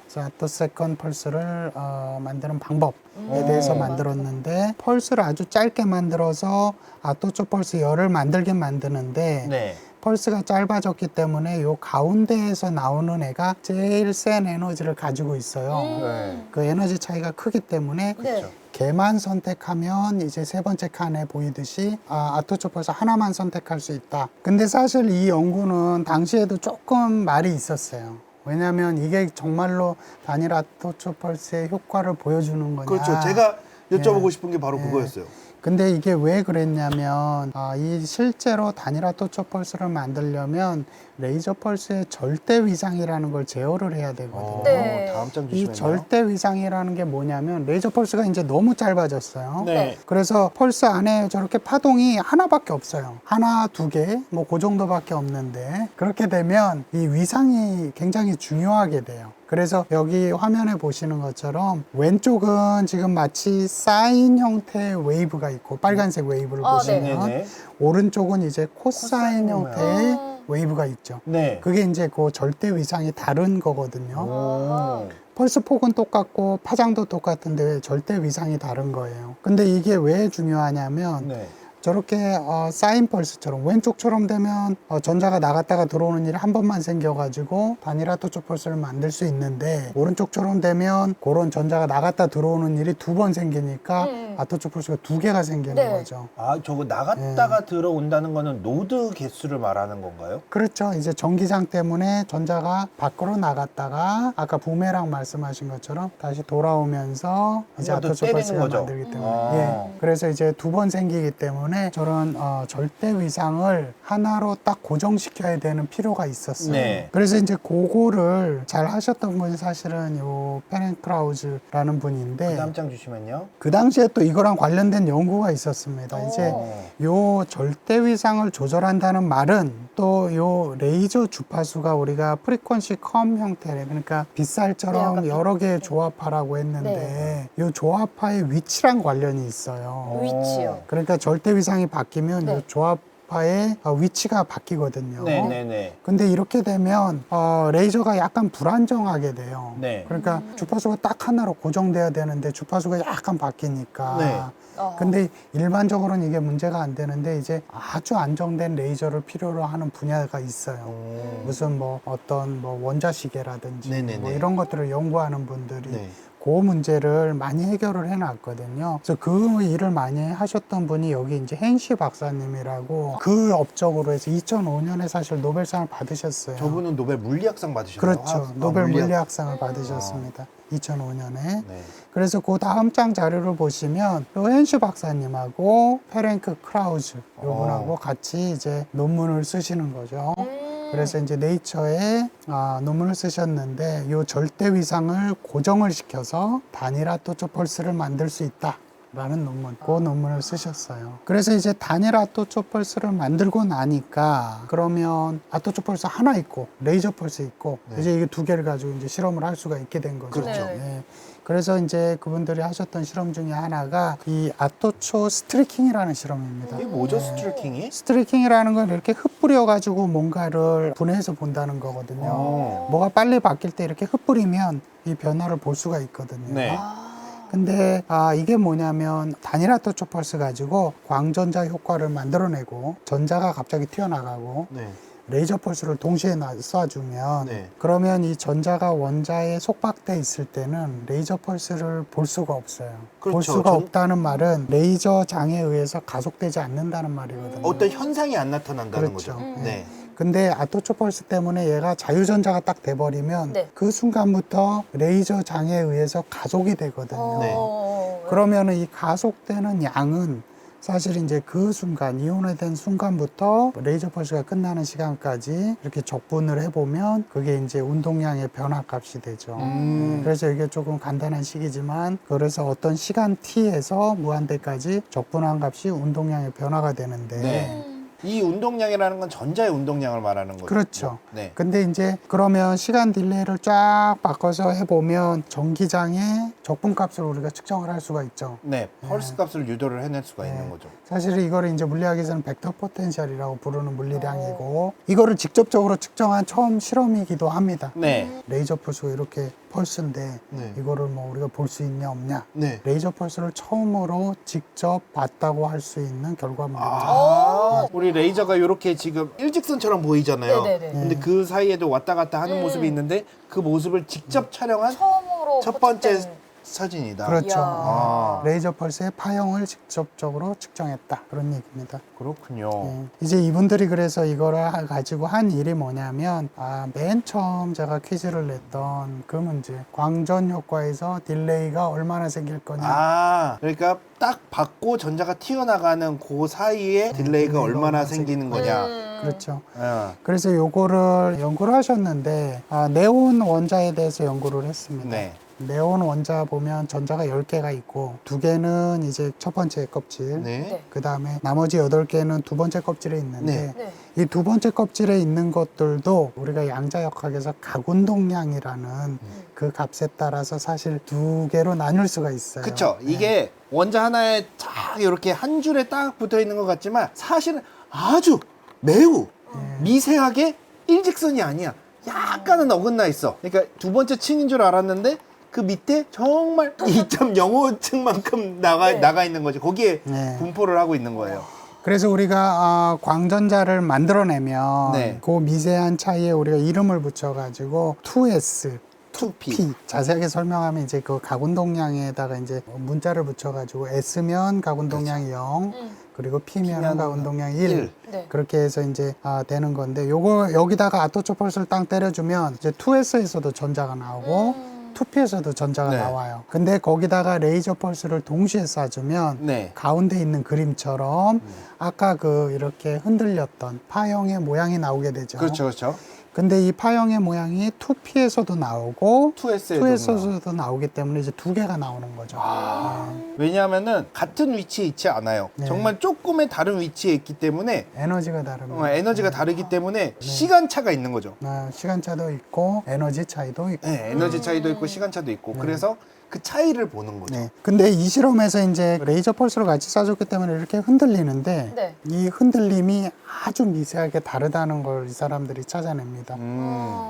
그래서 아토세컨 펄스를 만드는 방법에 대해서 만들었는데 펄스를 아주 짧게 만들어서 아토초 펄스 열을 만들게 만드는데 네. 펄스가 짧아졌기 때문에 요 가운데에서 나오는 애가 제일 센 에너지를 가지고 있어요. 네. 그 에너지 차이가 크기 때문에 네. 걔만 선택하면 이제 세 번째 칸에 보이듯이 아토초 펄스 하나만 선택할 수 있다. 근데 사실 이 연구는 당시에도 조금 말이 있었어요. 왜냐하면 이게 정말로 단일 아토초 펄스의 효과를 보여주는 거냐. 그렇죠. 제가 여쭤보고 싶은 게 바로 그거였어요. 근데 이게 왜 그랬냐면 이 실제로 단일 아토초 펄스를 만들려면 레이저 펄스의 절대 위상이라는 걸 제어를 해야 되거든요. 네. 다음 장 이 주시면요. 절대 위상이라는 게 뭐냐면 레이저 펄스가 이제 너무 짧아졌어요. 네. 그래서 펄스 안에 저렇게 파동이 하나밖에 없어요. 하나, 두 개, 뭐 그 정도밖에 없는데 그렇게 되면 이 위상이 굉장히 중요하게 돼요. 그래서 여기 화면에 보시는 것처럼 왼쪽은 지금 마치 사인 형태의 웨이브가 있고 빨간색 웨이브를 보시면 네네. 오른쪽은 이제 코사인 코사인 형태의 모양. 웨이브가 있죠. 네. 그게 이제 그 절대 위상이 다른 거거든요. 오. 펄스 폭은 똑같고 파장도 똑같은데 절대 위상이 다른 거예요. 근데 이게 왜 중요하냐면 네. 저렇게 사인 펄스처럼 왼쪽처럼 되면 전자가 나갔다가 들어오는 일이 한 번만 생겨가지고 단일 아토초 펄스를 만들 수 있는데 오른쪽처럼 되면 그런 전자가 나갔다 들어오는 일이 두 번 생기니까 아토초 펄스가 두 개가 생기는 네. 거죠. 아, 저거 나갔다가 들어온다는 거는 노드 개수를 말하는 건가요? 그렇죠. 이제 전기장 때문에 전자가 밖으로 나갔다가 아까 부메랑 말씀하신 것처럼 다시 돌아오면서 이제 한번더 아토초 때리는 펄스가 거죠? 만들기 때문에 아. 예. 그래서 이제 두 번 생기기 때문에 저런 절대 위상을 하나로 딱 고정시켜야 되는 필요가 있었어요. 네. 그래서 이제 그거를 잘 하셨던 분이 사실은 요 페렌크라우즈라는 분인데 다음 장 주시면요. 그 당시에 또 이거랑 관련된 연구가 있었습니다. 이제 요 절대 위상을 조절한다는 말은 또 요 레이저 주파수가 우리가 프리퀀시 컴 형태래. 그러니까 빗살처럼 네, 여러 개의 조합파라고 했는데 요 조합파의 위치랑 관련이 있어요. 위치요. 그러니까 절대 위상이 바뀌면 네. 요 조합파의 위치가 바뀌거든요. 네네네. 근데 이렇게 되면 레이저가 약간 불안정하게 돼요. 네. 그러니까 주파수가 딱 하나로 고정돼야 되는데 주파수가 약간 바뀌니까. 네. 근데 일반적으로는 이게 문제가 안 되는데 이제 아주 안정된 레이저를 필요로 하는 분야가 있어요. 무슨 뭐 어떤 뭐 원자시계라든지 네네네. 뭐 이런 것들을 연구하는 분들이 네. 그 문제를 많이 해결을 해놨거든요. 그래서 그 일을 많이 하셨던 분이 여기 이제 hen시 박사님이라고 그 업적으로 해서 2005년에 사실 노벨상을 받으셨어요. 저분은 노벨 물리학상 받으셨나요? 그렇죠. 노벨 물리학상을 받으셨습니다. 2005년에. 네. 그래서 그 다음 장 자료를 보시면 요 hen시 박사님하고 페렌크 크라우즈 요분하고 같이 이제 논문을 쓰시는 거죠. 그래서 이제 네이처에 논문을 쓰셨는데 요 절대 위상을 고정을 시켜서 단일 아토초 펄스를 만들 수 있다. 라는 논문, 그 논문을 쓰셨어요. 그래서 이제 단일 아토초 펄스를 만들고 나니까 그러면 아토초 펄스 하나 있고 레이저 펄스 있고 이제 이게 두 개를 가지고 이제 실험을 할 수가 있게 된 거죠. 그렇죠. 예. 그래서 이제 그분들이 하셨던 실험 중에 하나가 이 아토초 스트리킹이라는 실험입니다. 이게 뭐죠, 스트리킹이? 스트리킹이라는 건 이렇게 흩뿌려 가지고 뭔가를 분해해서 본다는 거거든요. 뭐가 빨리 바뀔 때 이렇게 흩뿌리면 이 변화를 볼 수가 있거든요. 네. 근데 이게 뭐냐면 단일 아토초 펄스 가지고 광전자 효과를 만들어내고 전자가 갑자기 튀어나가고 네. 레이저 펄스를 동시에 쏴주면 네. 그러면 이 전자가 원자에 속박돼 있을 때는 레이저 펄스를 볼 수가 없어요. 볼 그렇죠. 수가 없다는 말은 레이저 장에 의해서 가속되지 않는다는 말이거든요. 어떤 현상이 안 나타난다는 그렇죠. 거죠. 네. 근데 아토초 펄스 때문에 얘가 자유전자가 딱 돼버리면 네. 그 순간부터 레이저 장에 의해서 가속이 되거든요. 네. 그러면은 이 가속되는 양은 사실 이제 그 순간, 이온화된 순간부터 레이저 펄스가 끝나는 시간까지 이렇게 적분을 해보면 그게 이제 운동량의 변화값이 되죠. 그래서 이게 조금 간단한 식이지만 그래서 어떤 시간 t에서 무한대까지 적분한 값이 운동량의 변화가 되는데 네. 이 운동량이라는 건 전자의 운동량을 말하는 거죠. 그렇죠. 네. 근데 이제 그러면 시간 딜레이를 쫙 바꿔서 해보면 전기장의 적분값을 우리가 측정을 할 수가 있죠. 네. 펄스 값을 유도를 해낼 수가 있는 거죠. 사실 이거를 이제 물리학에서는 벡터 포텐셜이라고 부르는 물리량이고 이거를 직접적으로 측정한 처음 실험이기도 합니다. 네. 레이저 펄스가 이렇게 펄스인데 네. 이거를 뭐 우리가 볼 수 있냐 없냐. 네. 레이저 펄스를 처음으로 직접 봤다고 할 수 있는 결과물입니다. 아, 우리 레이저가 이렇게 지금 일직선처럼 보이잖아요. 네네네. 근데 그 사이에도 왔다 갔다 하는 모습이 있는데 그 모습을 직접 촬영한 처음으로 첫 번째 포착된- 사진이다. 그렇죠. 이야. 아. 레이저 펄스의 파형을 직접적으로 측정했다. 그런 얘기입니다. 그렇군요. 이제 이분들이 그래서 이거를 가지고 한 일이 뭐냐면 맨 처음 제가 퀴즈를 냈던 그 문제 광전 효과에서 딜레이가 얼마나 생길 거냐. 아, 그러니까 딱 받고 전자가 튀어나가는 그 사이에 딜레이가 딜레이가 얼마나 얼마나 생기는 음. 거냐. 그렇죠. 아, 그래서 요거를 연구를 하셨는데 네온 원자에 대해서 연구를 했습니다. 네. 네온 원자 보면 전자가 10개가 있고 2개는 이제 첫 번째 껍질, 네. 네. 그 다음에 나머지 8개는 두 번째 껍질에 있는데 네. 이 두 번째 껍질에 있는 것들도 우리가 양자역학에서 각운동량이라는 그 값에 따라서 사실 2개로 나눌 수가 있어요. 그쵸. 네. 이게 원자 하나에 쫙 이렇게 한 줄에 딱 붙어 있는 것 같지만 사실은 아주 매우 미세하게 일직선이 아니야. 약간은 어긋나 있어. 그러니까 두 번째 층인 줄 알았는데 그 밑에 정말 2.05층만큼 네. 나가 있는 거죠. 거기에 네. 분포를 하고 있는 거예요. 그래서 우리가 광전자를 만들어내면 네. 그 미세한 차이에 우리가 이름을 붙여가지고 2S, 2P. P 자세하게 설명하면 이제 그 각운동량에다가 이제 문자를 붙여가지고 S면 각운동량이 0, 그리고 P면 P면 각운동량이 1. 네. 그렇게 해서 이제 되는 건데 요거 여기다가 아토초 펄스를 땅 때려주면 이제 2S에서도 전자가 나오고 2P에서도 전자가 네. 나와요. 근데 거기다가 레이저 펄스를 동시에 쏴주면 네. 가운데 있는 그림처럼 아까 그 이렇게 흔들렸던 파형의 모양이 나오게 되죠. 그렇죠, 그렇죠. 근데 이 파형의 모양이 2P에서도 나오고 2S에도 2S에서도 나오기 때문에 이제 두 개가 나오는 거죠. 왜냐하면은 같은 위치에 있지 않아요. 네. 정말 조금의 다른 위치에 있기 때문에 에너지가 다릅니다. 에너지가 다르기 때문에 시간차가 있는 거죠. 시간차도 있고 에너지 차이도 있고. 네, 에너지 차이도 있고 시간차도 있고 그래서 그 차이를 보는 거죠. 네. 근데 이 실험에서 이제 레이저 펄스를 같이 쏴줬기 때문에 이렇게 흔들리는데 네. 이 흔들림이 아주 미세하게 다르다는 걸 이 사람들이 찾아냅니다.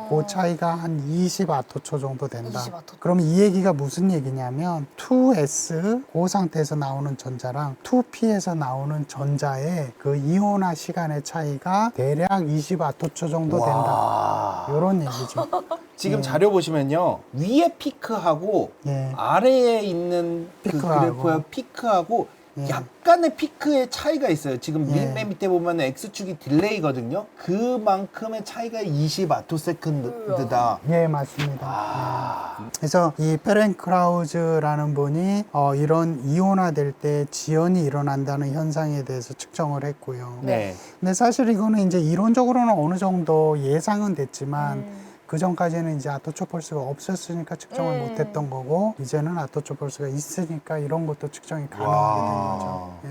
그 차이가 한 20아토초 정도 된다. 20 아토초. 그럼 이 얘기가 무슨 얘기냐면 2S 그 상태에서 나오는 전자랑 2P에서 나오는 전자의 그 이온화 시간의 차이가 대략 20아토초 정도 된다. 와. 이런 얘기죠. 지금 자료 보시면요 위에 피크하고 예. 아래에 있는 그 피크하고. 그래프의 피크하고 예. 약간의 피크의 차이가 있어요. 지금 예. 맨 밑에 보면 X축이 딜레이거든요. 그만큼의 차이가 20아토세컨드다. 예, 맞습니다. 아. 예. 그래서 이 페렌 크라우즈라는 분이 이런 이온화될 때 지연이 일어난다는 현상에 대해서 측정을 했고요. 네. 근데 사실 이거는 이제 이론적으로는 어느 정도 예상은 됐지만 그 전까지는 이제 아토초 펄스가 없었으니까 측정을 못했던 거고 이제는 아토초 펄스가 있으니까 이런 것도 측정이 가능하게 된 거죠. 예.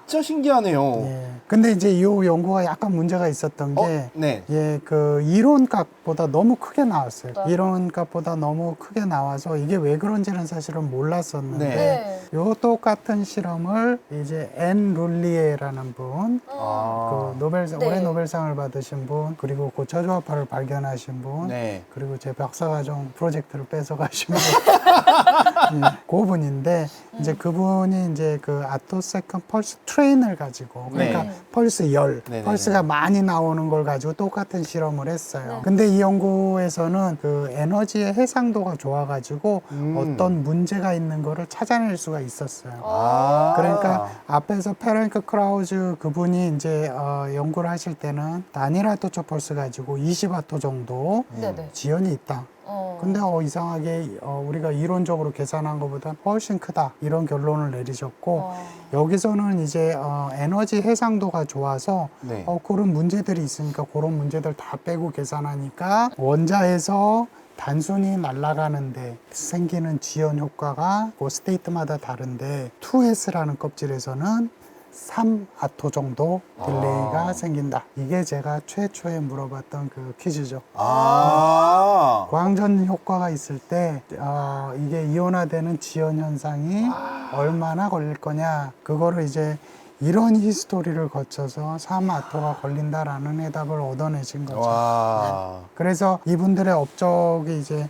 진짜 신기하네요. 예. 근데 이제 이 연구가 약간 문제가 있었던 게 네. 예, 그 이론 값보다 너무 크게 나왔어요. 네. 이론 값보다 너무 크게 나와서 이게 왜 그런지는 사실은 몰랐었는데 네. 요 똑같은 실험을 이제 앤 룰리에라는 분, 아. 그 노벨 네. 올해 노벨상을 받으신 분, 그리고 그 저조합파를 발견하신 분, 네. 그리고 제 박사과정 프로젝트를 뺏어가신 분, 그 분인데 이제 그분이 이제 그 아토세컨 펄스 트레인을 가지고 그러니까 네. 펄스 열, 네네네. 펄스가 많이 나오는 걸 가지고 똑같은 실험을 했어요. 네. 근데 이 연구에서는 그 에너지의 해상도가 좋아가지고 어떤 문제가 있는 거를 찾아낼 수가 있었어요. 아. 그러니까 앞에서 페랭크 크라우즈 그분이 이제 연구를 하실 때는 단일 아토초 펄스 가지고 20아토 정도 네네. 지연이 있다. 근데 이상하게 우리가 이론적으로 계산한 것보다 훨씬 크다 이런 결론을 내리셨고 여기서는 이제 에너지 해상도가 좋아서 네. 그런 문제들이 있으니까 그런 문제들 다 빼고 계산하니까 원자에서 단순히 날아가는데 생기는 지연 효과가 그 스테이트마다 다른데 2S라는 껍질에서는 3아토 정도 딜레이가 생긴다. 이게 제가 최초에 물어봤던 그 퀴즈죠. 아. 광전 효과가 있을 때 이게 이온화되는 지연 현상이 얼마나 걸릴 거냐 그거를 이제 이런 히스토리를 거쳐서 3아토가 걸린다라는 해답을 얻어내신 거죠. 와. 그래서 이분들의 업적이 이제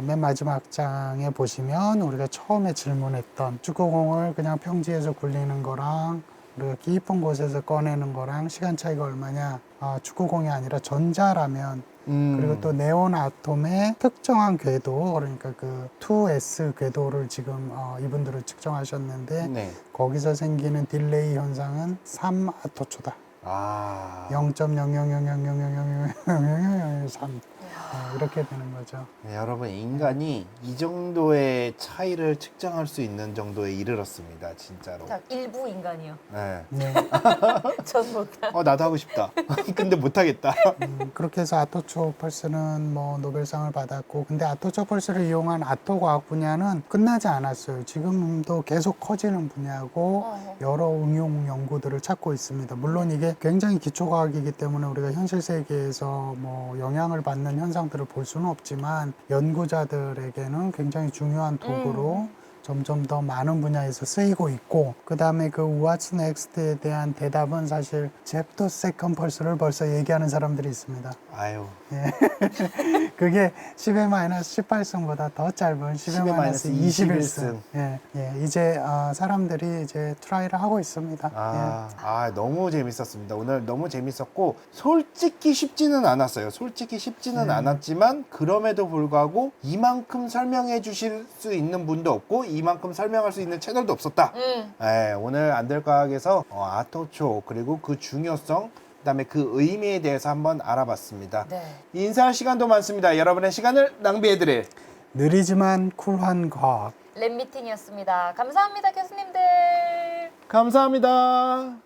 맨 마지막 장에 보시면 우리가 처음에 질문했던 축구공을 그냥 평지에서 굴리는 거랑 우리가 깊은 곳에서 꺼내는 거랑 시간 차이가 얼마냐. 축구공이 아니라 전자라면 그리고 또 네온 아톰의 특정한 궤도 그러니까 그 2S 궤도를 지금 이분들은 측정하셨는데 네. 거기서 생기는 딜레이 현상은 3아토초다. 아. 0.0000000000003 이렇게 되는 거죠. 네, 여러분 인간이 이 정도의 차이를 측정할 수 있는 정도에 이르렀습니다. 진짜로. 자, 일부 인간이요. 네. 네. 전 못한. 나도 하고 싶다. 근데 못하겠다. 그렇게 해서 아토초 펄스는 뭐 노벨상을 받았고 근데 아토초 펄스를 이용한 아토 과학 분야는 끝나지 않았어요. 지금도 계속 커지는 분야고 여러 응용 연구들을 찾고 있습니다. 물론 이게 굉장히 기초 과학이기 때문에 우리가 현실 세계에서 뭐 영향을 받는 현상들을 볼 수는 없지만 연구자들에게는 굉장히 중요한 도구로 점점 더 많은 분야에서 쓰이고 있고 그 다음에 그 What's Next에 대한 대답은 사실 챕터 세컨 펄스를 벌써 얘기하는 사람들이 있습니다. 아유. 그게 10의-18승보다 더 짧은 10의-21승. 예, 이제 사람들이 이제 트라이를 하고 있습니다. 너무 재밌었습니다. 오늘 너무 재밌었고 솔직히 쉽지는 않았어요. 솔직히 쉽지는 않았지만 그럼에도 불구하고 이만큼 설명해 주실 수 있는 분도 없고 이만큼 설명할 수 있는 채널도 없었다. 오늘 안될과학에서 아토초 그리고 그 중요성 그다음에 그 의미에 대해서 한번 알아봤습니다. 네. 인사할 시간도 많습니다. 여러분의 시간을 낭비해드릴 느리지만 쿨한 과학. 랩 미팅이었습니다. 감사합니다, 교수님들. 감사합니다.